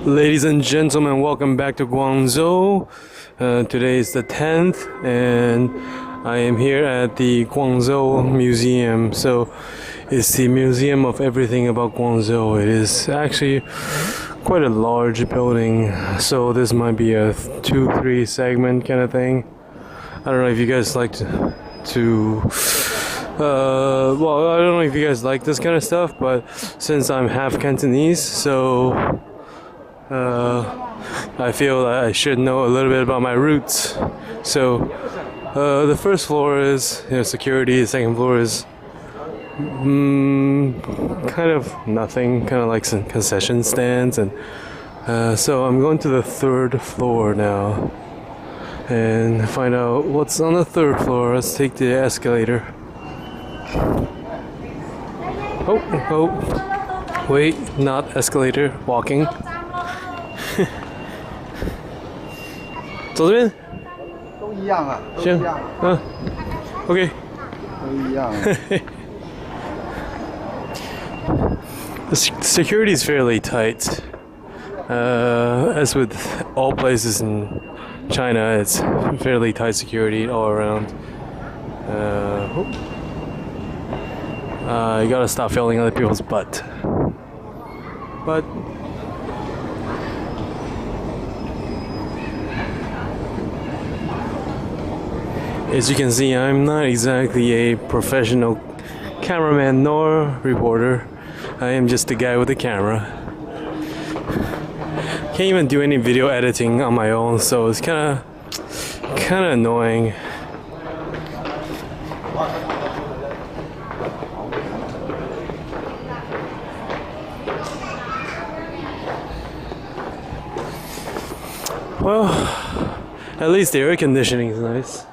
Ladies and gentlemen, welcome back to Guangzhou. Today is the 10th, and I am here at the Guangzhou Museum. So, it's the museum of everything about Guangzhou. It is actually quite a large building, so this might be a 2-3 segment kind of thing. I don't know if you guys like well, I don't know if you guys like this kind of stuff, but since I'm half Cantonese, so I feel that I should know a little bit about my roots. So the first floor is security. The second floor is kind of nothing, kind of like some concession stands, and so I'm going to the third floor now and find out what's on the third floor. Let's take the escalator. Oh, wait, not escalator, walking. 走这边。都一样啊。行，OK。都一样。The security is fairly tight. As with all places in China, it's fairly tight security all around. You gotta stop filling other people's butt. But as you can see, I'm not exactly a professional cameraman nor reporter. I am just the guy with the camera. Can't even do any video editing on my own, so it's kind of annoying. Well, at least the air conditioning is nice.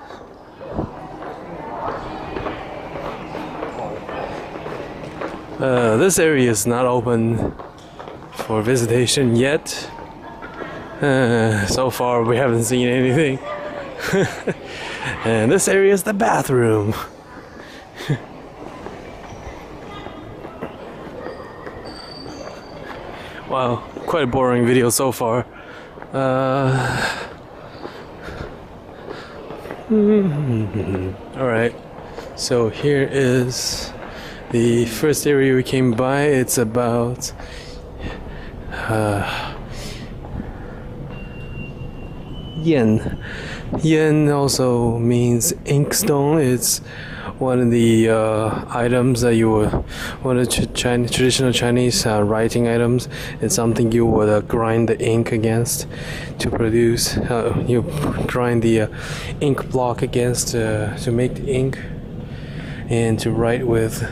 This area is not open for visitation yet. So far we haven't seen anything. And this area is the bathroom. Wow, quite a boring video so far. Alright, so here is the first area we came by. It's about yen. Yen also means inkstone. It's one of the items that you would, one of the traditional Chinese writing items. It's something you would grind the ink against to produce. You grind the ink block against to make the ink and to write with.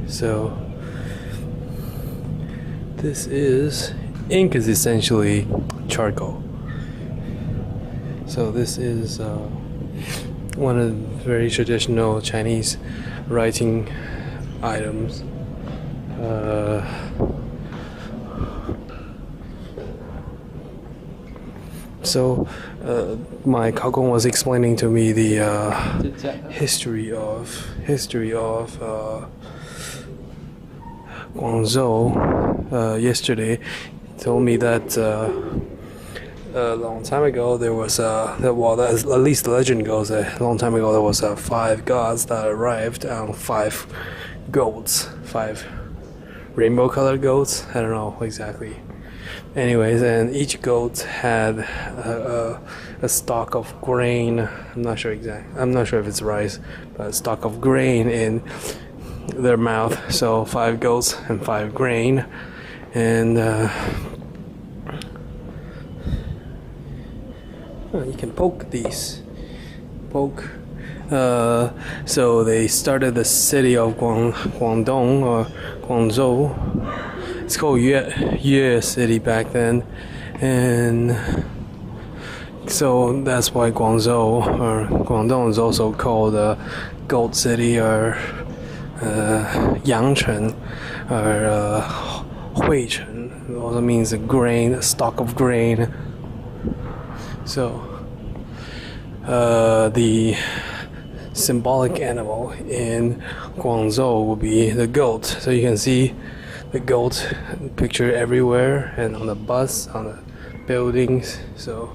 So this is ink is essentially charcoal. So this is one of the very traditional Chinese writing items. So my Kaogong was explaining to me the history of Guangzhou yesterday. He told me that a long time ago there was at least the legend goes, a long time ago there was 5 gods that arrived on 5 goats, 5 rainbow colored goats. I don't know exactly. Anyways, and each goat had a stalk of grain. I'm not sure if it's rice, but a stalk of grain in their mouth. So 5 goats and 5 grain, and you can poke these. So they started the city of Guangdong or Guangzhou. It's called Yue City back then, and so that's why Guangzhou or Guangdong is also called Gold City or Yangchen or Huichen. It also means a grain, a stalk of grain. So the symbolic animal in Guangzhou will be the goat. So you can see the goat picture everywhere, and on the bus, on the buildings. So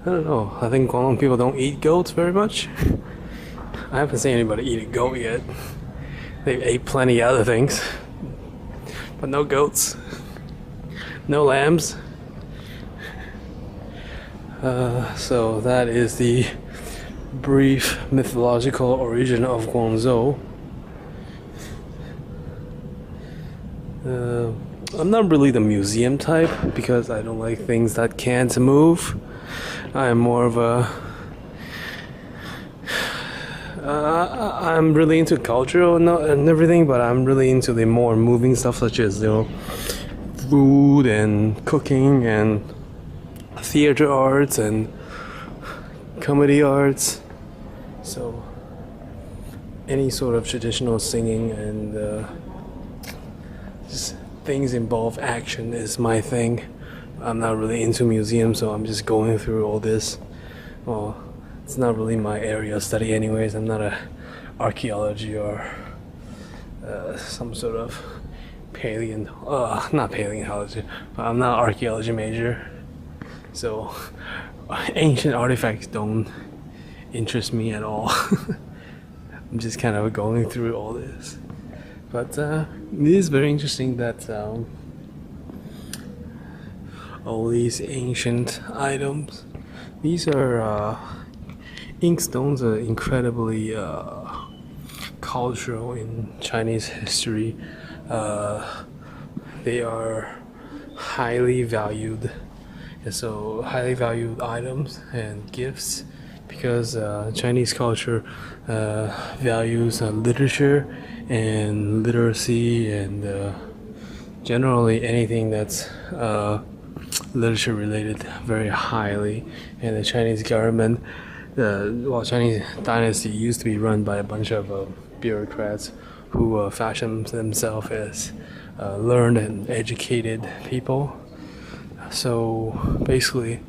I don't know. I think Guangdong people don't eat goats very much. I haven't seen anybody eat a goat yet. They ate plenty of other things, but no goats, no lambs. So that is the brief mythological origin of Guangzhou. I'm not really the museum type because I don't like things that can't move. I'm more of a I'm really into culture and everything, but I'm really into the more moving stuff, such as food and cooking and theater arts and comedy arts. So any sort of traditional singing and just things involve action is my thing. I'm not really into museums, so I'm just going through all this. Well, it's not really my area of study anyways. I'm not a archaeology or some sort of not paleontology, but I'm not an archaeology major. So ancient artifacts don't interest me at all. I'm just kind of going through all this. But it is very interesting that all these ancient items, these are inkstones, are incredibly cultural in Chinese history. They are highly valued, and so highly valued items and gifts, because Chinese culture values literature and literacy and generally anything that's literature related very highly. And the Chinese government, Chinese dynasty used to be run by a bunch of bureaucrats who fashioned themselves as learned and educated people. So basically,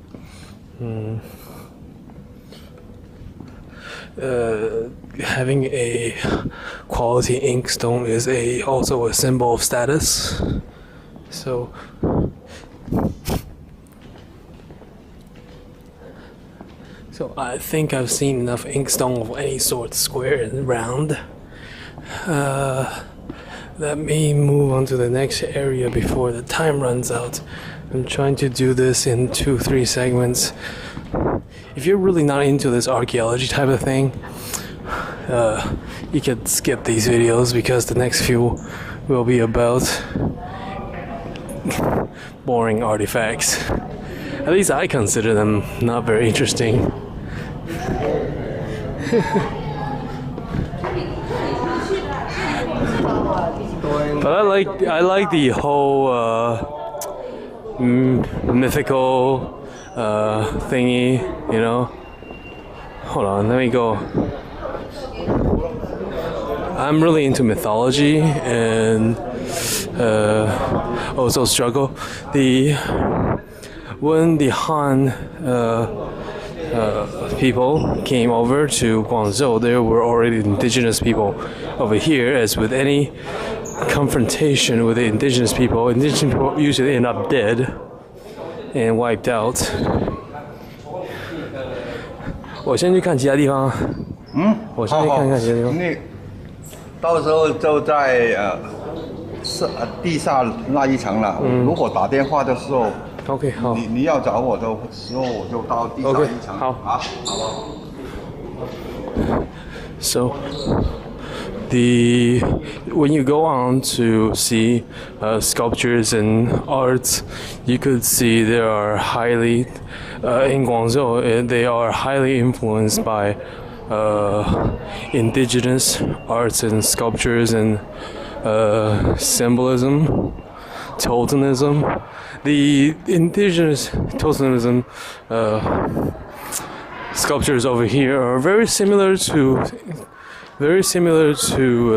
having a quality inkstone is also a symbol of status. So I think I've seen enough inkstone of any sort, square and round. Let me move on to the next area before the time runs out. I'm trying to do this in 2-3 segments. If you're really not into this archaeology type of thing, you can skip these videos, because the next few will be about boring artifacts. At least I consider them not very interesting. But I like the whole mythical thingy, you know. Hold on, let me go. I'm really into mythology and also struggle. When the Han people came over to Guangzhou, there were already indigenous people over here. As with any confrontation with the indigenous people usually end up dead and wiped out. 我先去看其他地方。我先去看看其他地方。那到时候就在地下那一层了。如果打电话的时候。OK， 好。你要找我的时候，我就到地下一层。好，好不好 So, when you go on to see sculptures and arts, you could see they are highly in Guangzhou. They are highly influenced by indigenous arts and sculptures and symbolism, totemism. The indigenous totemism sculptures over here are very similar to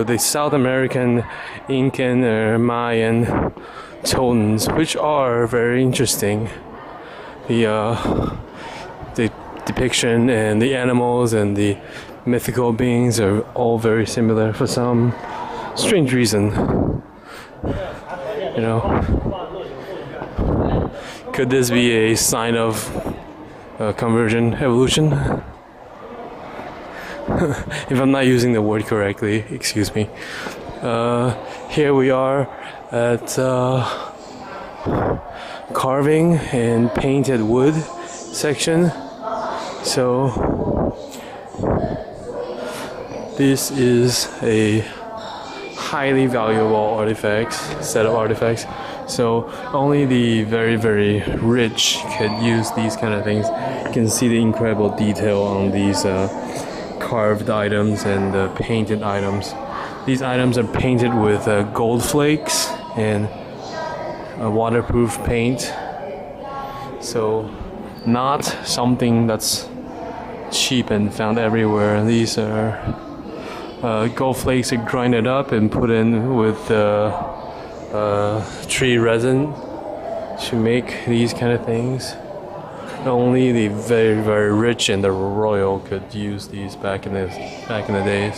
the South American Incan or Mayan totems, which are very interesting. The depiction and the animals and the mythical beings are all very similar for some strange reason. You know, Could this be a sign of conversion evolution? If I'm not using the word correctly, excuse me. Here we are at carving and painted wood section. So this is a highly valuable set of artifacts. So only the very, very rich could use these kind of things. You can see the incredible detail on these carved items and painted items. These items are painted with gold flakes and waterproof paint. So not something that's cheap and found everywhere. These are gold flakes are grinded up and put in with tree resin to make these kind of things. Only the very, very rich and the royal could use these back in the days.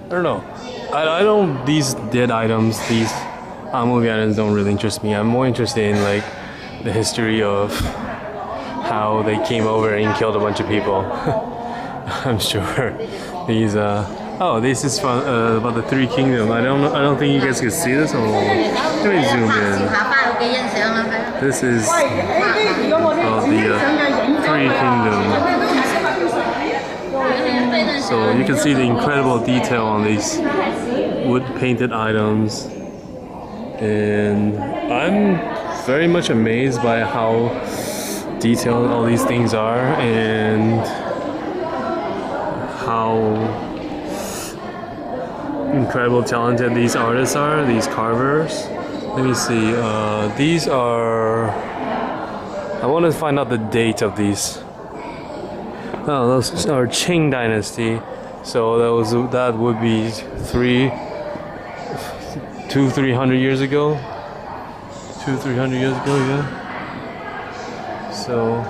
I don't know. I don't. These dead items, these movie items, don't really interest me. I'm more interested in like the history of how they came over and killed a bunch of people. I'm sure these. Oh, this is from about the Three Kingdoms. I don't think you guys can see this. Let me zoom in. This is the Three Kingdoms. So you can see the incredible detail on these wood painted items, and I'm very much amazed by how detailed all these things are and how incredible talented these artists are, these carvers. Let me see, these are, I want to find out the date of these. Oh, those are Qing Dynasty, so that would be 300 years ago. 200-300 years ago, yeah. So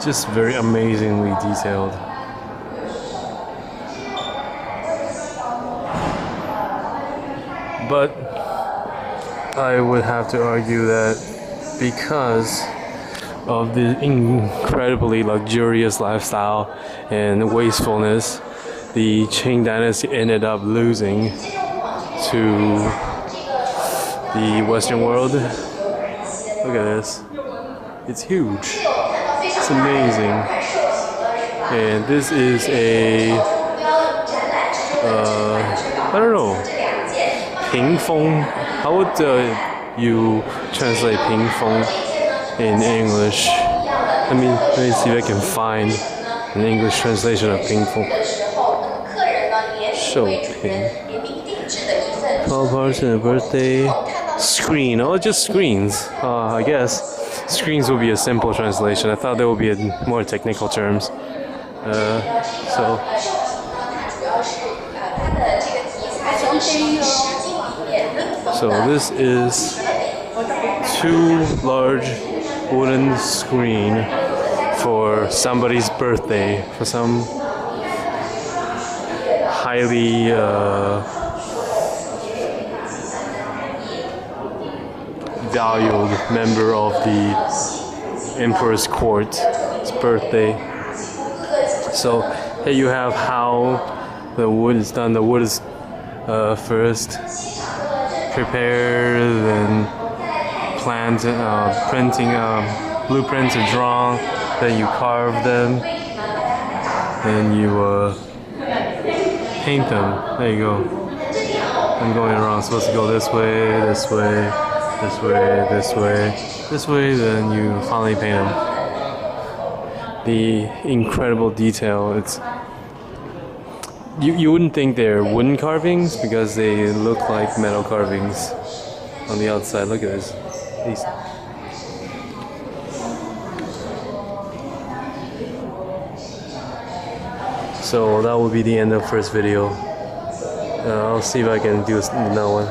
just very amazingly detailed. But I would have to argue that because of the incredibly luxurious lifestyle and wastefulness, the Qing Dynasty ended up losing to the Western world. Look at this. It's huge. It's amazing. And this is a, I don't know, Pingfeng. How would you translate Pingfeng in English? Let me see if I can find an English translation of Pingfeng. Shouping. 12 parts in a birthday screen. Oh, just screens. I guess screens would be a simple translation. I thought there would be more technical terms. So this is 2 large wooden screen for somebody's birthday, for some highly valued member of the emperor's court's birthday. So here you have how the wood is done. The wood is first prepared and planned, printing blueprints are drawn, then you carve them, then you paint them. There you go. I'm going around. I'm supposed to go this way, this way, this way, this way, this way, then you finally paint them. The incredible detail. It's you wouldn't think they're wooden carvings because they look like metal carvings on the outside. Look at this. So that will be the end of the first video. I'll see if I can do another one.